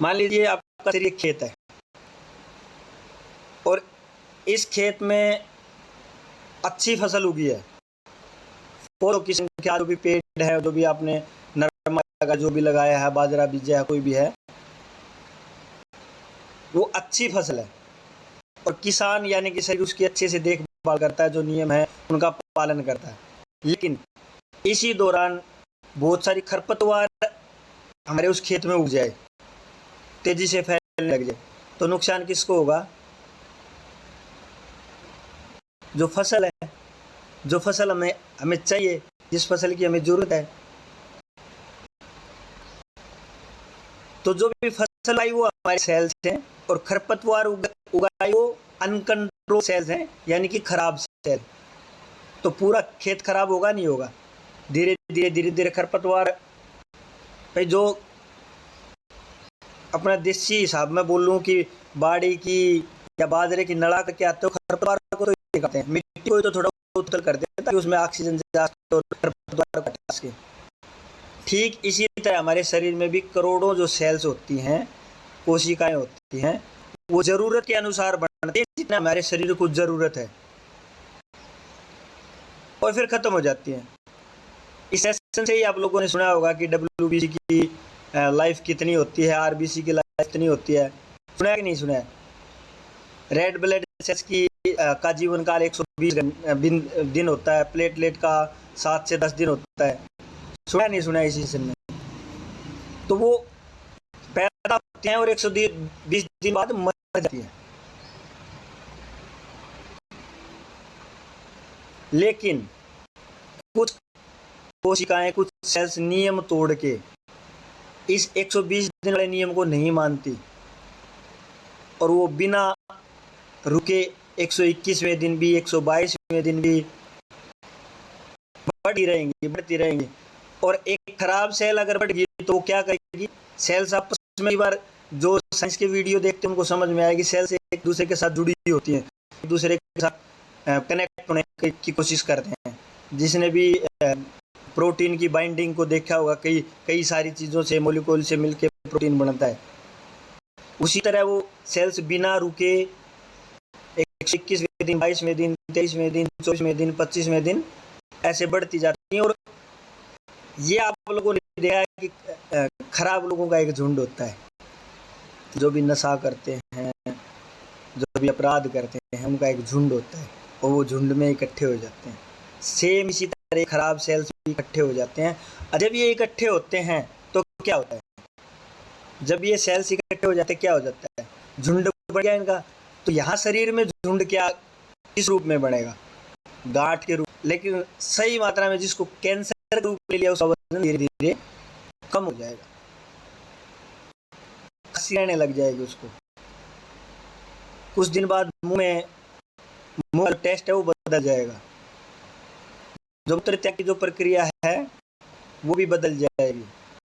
मान लीजिए आपका शरीर एक खेत है और इस खेत में अच्छी फसल उगी है, और किस्म का जो भी पेड़ है, जो भी आपने नरमा लगा, जो भी लगाया है, बाजरा बीजा है, कोई भी है, वो अच्छी फसल है और किसान यानी कि शरीर उसकी अच्छे से देखभाल करता है, जो नियम है उनका पालन करता है। लेकिन इसी दौरान बहुत सारी खरपतवार हमारे उस खेत में उग जाए, तेजी से फैलने लग जाए, तो नुकसान किसको होगा? जो फसल है, जो फसल हमें हमें चाहिए, जिस फसल की हमें जरूरत है। तो जो भी फसल आई वो हमारे सेल्स हैं और खरपतवार उगाई वो अनकंट्रोल सेल्स हैं, यानी कि खराब सेल। तो पूरा खेत खराब होगा? नहीं होगा। धीरे धीरे धीरे धीरे खरपतवार, भाई जो अपना देसी हिसाब में बोल लूँ कि बाड़ी की या बाजरे की नड़ा करके आते हो, खरपतवार को तो ये करते हैं, मिट्टी को तो थोड़ा उत्तल कर देते हैं ताकि उसमें ऑक्सीजन जा सके और खरपतवार को हटा सके। ठीक इसी तरह हमारे शरीर में भी करोड़ों जो सेल्स होती हैं, कोशिकाएं होती हैं, वो जरूरत के अनुसार बनते हैं जितना हमारे शरीर को जरूरत है, और फिर खत्म हो जाती हैं। इस सेशन से ही आप लोगों ने सुना होगा कि WBC की लाइफ कितनी होती है, RBC की लाइफ कितनी होती है। सुना है कि नहीं सुना है? रेड ब्लड सेल्स की का जीवन काल 120 दिन होता है, प्लेटलेट का 7 से 10 दिन होता है। सुना नहीं सुना इस सेशन में? तो वो पैदा होते हैं और 120 दिन बाद मर जाती है। लेकिन कुछ कोशिकाएं, कुछ सेल्स नियम तोड़ के इस 120 दिन वाले नियम को नहीं मानती और वो बिना रुके 121वें दिन भी, 122वें दिन भी बढ़ती रहेंगी। और एक खराब सेल अगर बढ़ गई तो क्या करेगी? सेल्स आपस में, कई बार जो साइंस के वीडियो देखते हैं उनको समझ में आएगी, सेल्स एक दूसरे के साथ जुड़ी होती हैं, एक दूसरे के साथ कनेक्ट होने की कोशिश करते हैं। जिसने भी प्रोटीन की बाइंडिंग को देखा होगा, कई सारी चीज़ों से, मोलिक्यूल से मिलकर प्रोटीन बनता है। उसी तरह वो सेल्स बिना रुके 121वें दिन, 22वें दिन, 23वें दिन, 24वें दिन, 25वें दिन ऐसे बढ़ती जाती हैं। और ये आप लोगों ने देखा है कि खराब लोगों का एक झुंड होता है, जो भी नशा करते हैं, जो भी अपराध करते हैं, उनका एक झुंड होता है और वो झुंड में इकट्ठे हो जाते हैं। सेम इसी तरह खराब सेल्स भी इकट्ठे हो जाते हैं। और जब ये इकट्ठे होते हैं तो क्या होता है? जब ये सेल्स इकट्ठे हो जाते हैं क्या हो जाता है? झुंड बढ़ गया इनका। तो यहाँ शरीर में झुंड क्या, किस रूप में बढ़ेगा? गांठ के रूप। लेकिन सही मात्रा में जिसको कैंसर के रूप में लिया, उसका वजन धीरे धीरे कम हो जाएगा, खांसी आने लग जाएगी उसको। कुछ दिन बाद मुंह का टेस्ट है वो बदल जाएगा, जो मूत्र त्याग की जो प्रक्रिया है वो भी बदल जाएगी।